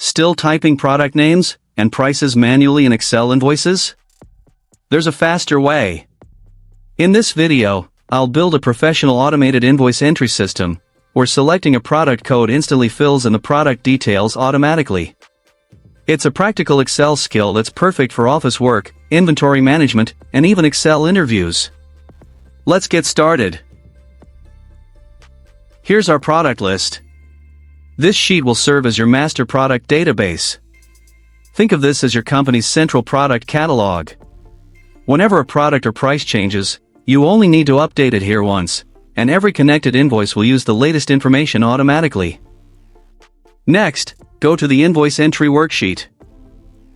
Still typing product names and prices manually in Excel invoices? There's a faster way. In this video, I'll build a professional automated invoice entry system, where selecting a product code instantly fills in the product details automatically. It's a practical Excel skill that's perfect for office work, inventory management, and even Excel interviews. Let's get started. Here's our product list. This sheet will serve as your master product database. Think of this as your company's central product catalog. Whenever a product or price changes, you only need to update it here once, and every connected invoice will use the latest information automatically. Next, go to the Invoice Entry worksheet.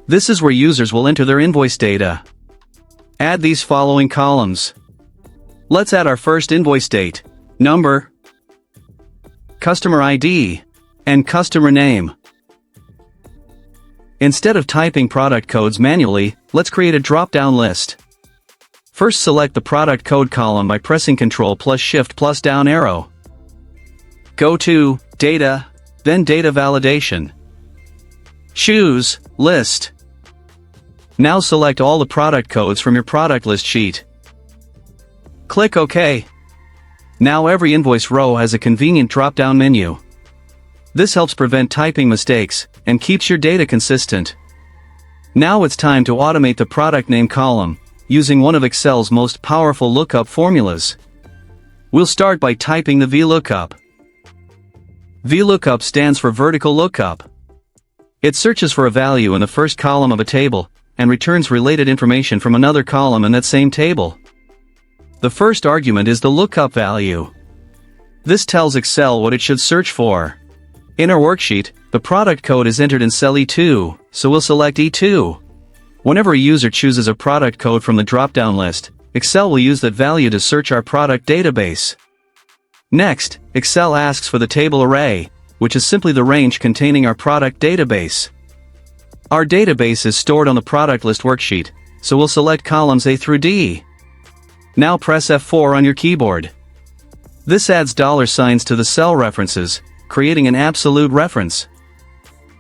This is where users will enter their invoice data. Add these following columns. Let's add our first invoice date, number, customer ID, and customer name. Instead of typing product codes manually, let's create a drop-down list. First, select the product code column by pressing Ctrl plus Shift plus down arrow. Go to Data, then Data Validation. Choose List. Now select all the product codes from your product list sheet. Click OK. Now every invoice row has a convenient drop-down menu. This helps prevent typing mistakes and keeps your data consistent. Now it's time to automate the product name column, using one of Excel's most powerful lookup formulas. We'll start by typing the VLOOKUP. VLOOKUP stands for vertical lookup. It searches for a value in the first column of a table, and returns related information from another column in that same table. The first argument is the lookup value. This tells Excel what it should search for. In our worksheet, the product code is entered in cell E2, so we'll select E2. Whenever a user chooses a product code from the drop-down list, Excel will use that value to search our product database. Next, Excel asks for the table array, which is simply the range containing our product database. Our database is stored on the product list worksheet, so we'll select columns A through D. Now press F4 on your keyboard. This adds dollar signs to the cell references, creating an absolute reference.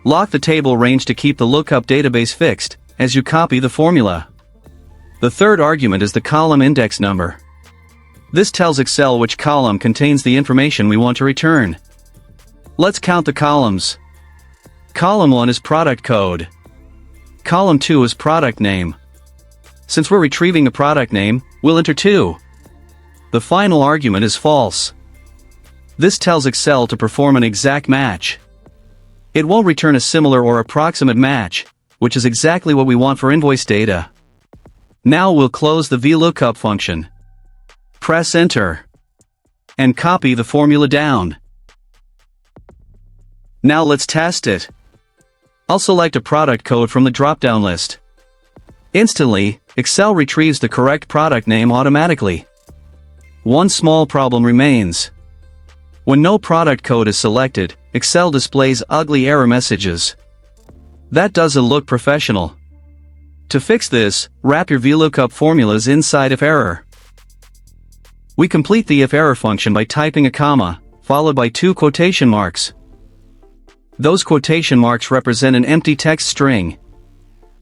Lock the table range to keep the lookup database fixed, as you copy the formula. The third argument is the column index number. This tells Excel which column contains the information we want to return. Let's count the columns. Column 1 is product code. Column 2 is product name. Since we're retrieving the product name, we'll enter 2. The final argument is false. This tells Excel to perform an exact match. It won't return a similar or approximate match, which is exactly what we want for invoice data. Now we'll close the VLOOKUP function. Press Enter. And copy the formula down. Now let's test it. I'll select a product code from the drop-down list. Instantly, Excel retrieves the correct product name automatically. One small problem remains. When no product code is selected, Excel displays ugly error messages. That doesn't look professional. To fix this, wrap your VLOOKUP formulas inside if error. We complete the if error function by typing a comma, followed by 2 quotation marks. Those quotation marks represent an empty text string.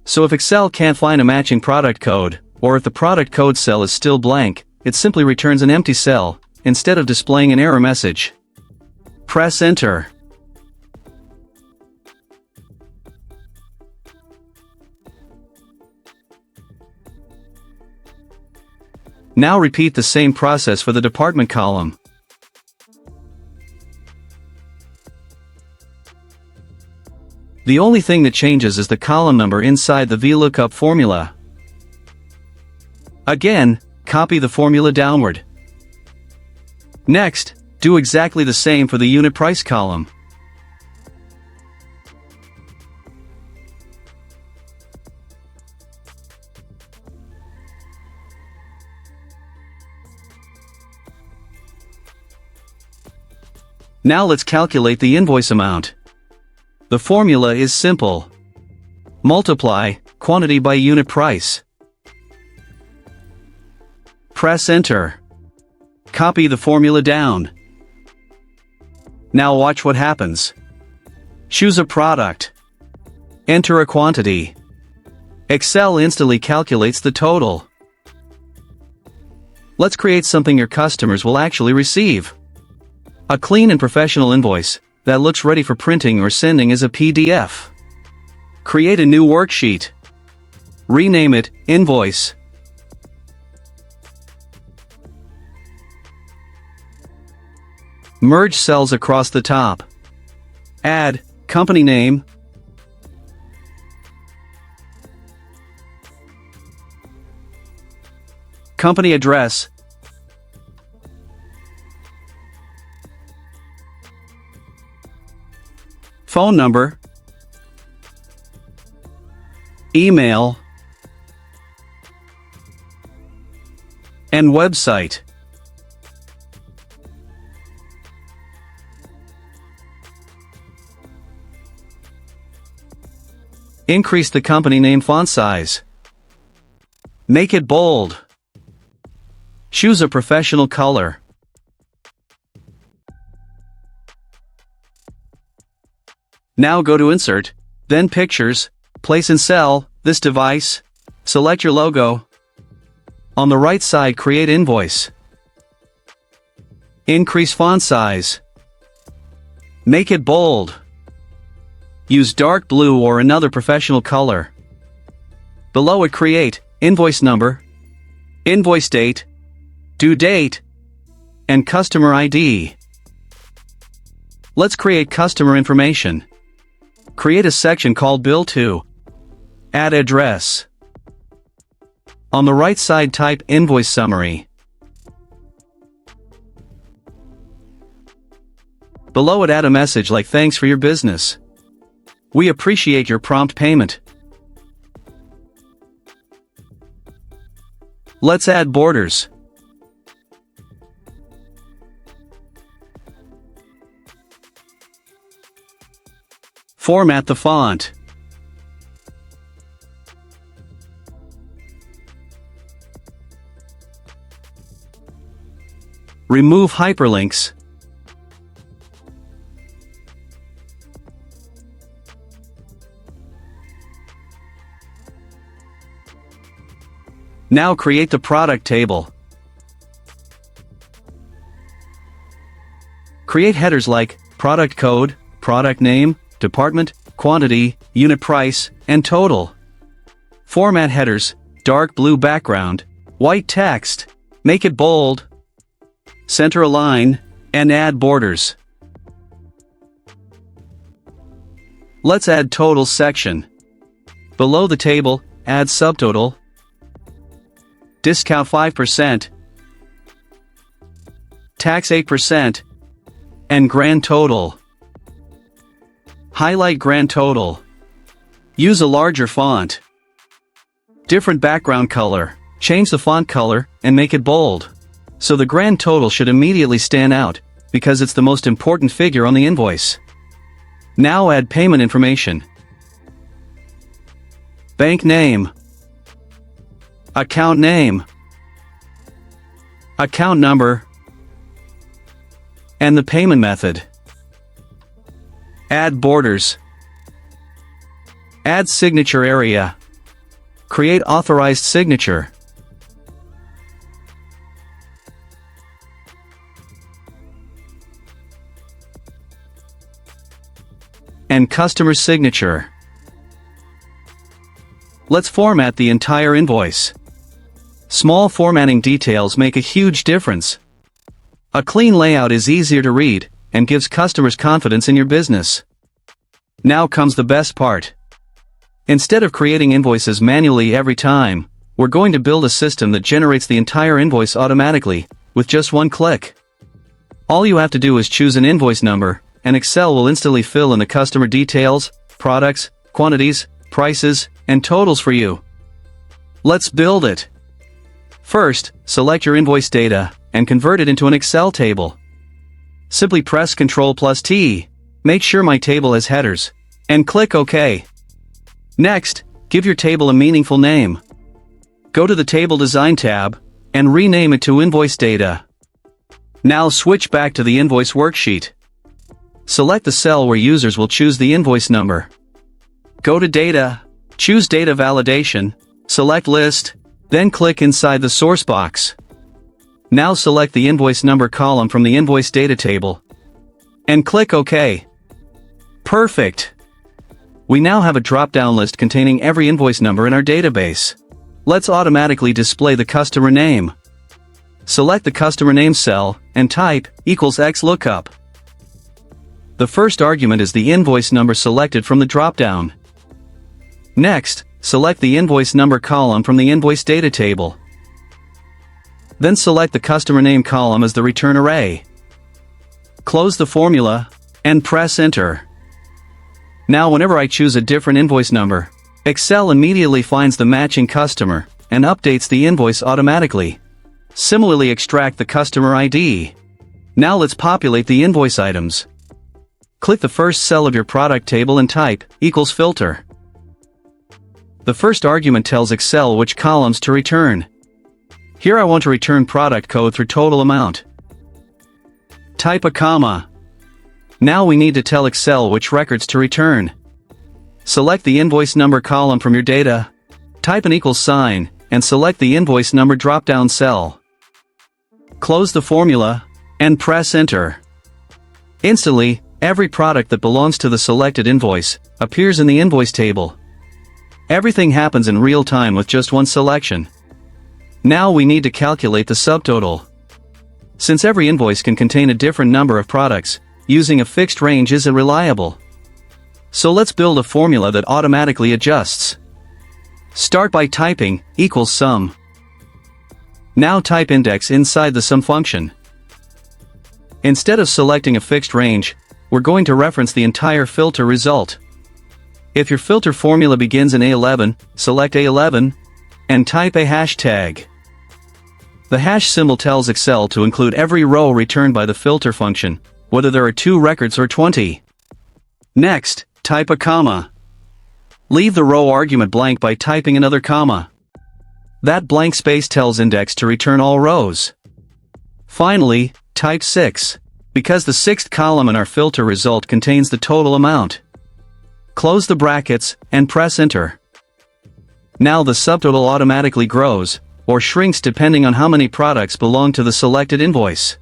So if Excel can't find a matching product code, or if the product code cell is still blank, it simply returns an empty cell, instead of displaying an error message. Press Enter. Now repeat the same process for the department column. The only thing that changes is the column number inside the VLOOKUP formula. Again, copy the formula downward. Next, do exactly the same for the unit price column. Now let's calculate the invoice amount. The formula is simple. Multiply quantity by unit price. Press Enter. Copy the formula down. Now watch what happens. Choose a product. Enter a quantity. Excel instantly calculates the total. Let's create something your customers will actually receive. A clean and professional invoice that looks ready for printing or sending as a PDF. Create a new worksheet. Rename it Invoice. Merge cells across the top. Add company name, company address, phone number, email, and website. Increase the company name font size. Make it bold. Choose a professional color. Now go to Insert, then Pictures, Place in Cell, this device. Select your logo. On the right side, create invoice. Increase font size. Make it bold. Use dark blue or another professional color. Below it, create invoice number, invoice date, due date, and customer ID. Let's create customer information. Create a section called Bill to. Add address. On the right side, type invoice summary. Below it, add a message like thanks for your business. We appreciate your prompt payment. Let's add borders. Format the font. Remove hyperlinks. Now create the product table. Create headers like product code, product name, department, quantity, unit price, and total. Format headers, dark blue background, white text. Make it bold. Center a line, and add borders. Let's add total section. Below the table, add subtotal, discount 5%, tax 8%, and grand total. Highlight grand total. Use a larger font. Different background color. Change the font color and make it bold. So the grand total should immediately stand out, because it's the most important figure on the invoice. Now add payment information. Bank name, account name, account number, and the payment method. Add borders. Add signature area. Create authorized signature. And customer signature. Let's format the entire invoice. Small formatting details make a huge difference. A clean layout is easier to read and gives customers confidence in your business. Now comes the best part. Instead of creating invoices manually every time, we're going to build a system that generates the entire invoice automatically, with just one click. All you have to do is choose an invoice number, and Excel will instantly fill in the customer details, products, quantities, prices, and totals for you. Let's build it. First, select your invoice data and convert it into an Excel table. Simply press Ctrl+T, make sure my table has headers, and click OK. Next, give your table a meaningful name. Go to the Table Design tab and rename it to Invoice Data. Now switch back to the invoice worksheet. Select the cell where users will choose the invoice number. Go to Data, choose Data Validation, select List, then click inside the source box. Now select the invoice number column from the invoice data table, and click OK. Perfect! We now have a drop-down list containing every invoice number in our database. Let's automatically display the customer name. Select the customer name cell, and type =XLOOKUP. The first argument is the invoice number selected from the drop-down. Next, select the invoice number column from the invoice data table. Then select the customer name column as the return array. Close the formula, and press Enter. Now whenever I choose a different invoice number, Excel immediately finds the matching customer, and updates the invoice automatically. Similarly, extract the customer ID. Now let's populate the invoice items. Click the first cell of your product table and type =filter. The first argument tells Excel which columns to return. Here I want to return product code through total amount. Type a comma. Now we need to tell Excel which records to return. Select the invoice number column from your data, type an =, and select the invoice number drop-down cell. Close the formula, and press Enter. Instantly, every product that belongs to the selected invoice appears in the invoice table. Everything happens in real time with just one selection. Now we need to calculate the subtotal. Since every invoice can contain a different number of products, using a fixed range isn't reliable. So let's build a formula that automatically adjusts. Start by typing =sum. Now type index inside the sum function. Instead of selecting a fixed range, we're going to reference the entire filter result. If your filter formula begins in A11, select A11, and type a hashtag. The hash symbol tells Excel to include every row returned by the filter function, whether there are 2 records or 20. Next, type a comma. Leave the row argument blank by typing another comma. That blank space tells index to return all rows. Finally, type 6, because the 6th column in our filter result contains the total amount. Close the brackets, and press Enter. Now the subtotal automatically grows, or shrinks depending on how many products belong to the selected invoice.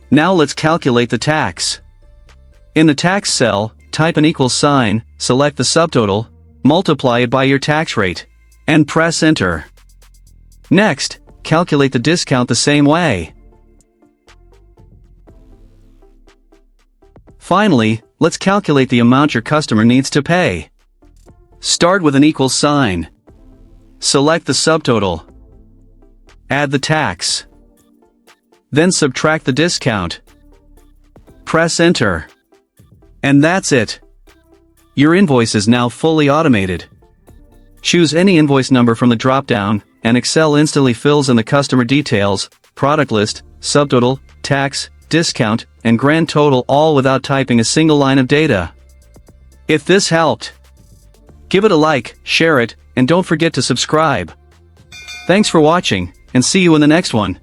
Now let's calculate the tax. In the tax cell, type an =, select the subtotal, multiply it by your tax rate, and press Enter. Next, calculate the discount the same way. Finally, let's calculate the amount your customer needs to pay. Start with an =. Select the subtotal. Add the tax. Then subtract the discount. Press Enter. And that's it. Your invoice is now fully automated. Choose any invoice number from the drop-down, and Excel instantly fills in the customer details, product list, subtotal, tax, discount, and grand total, all without typing a single line of data. If this helped, give it a like, share it, and don't forget to subscribe. Thanks for watching, and see you in the next one.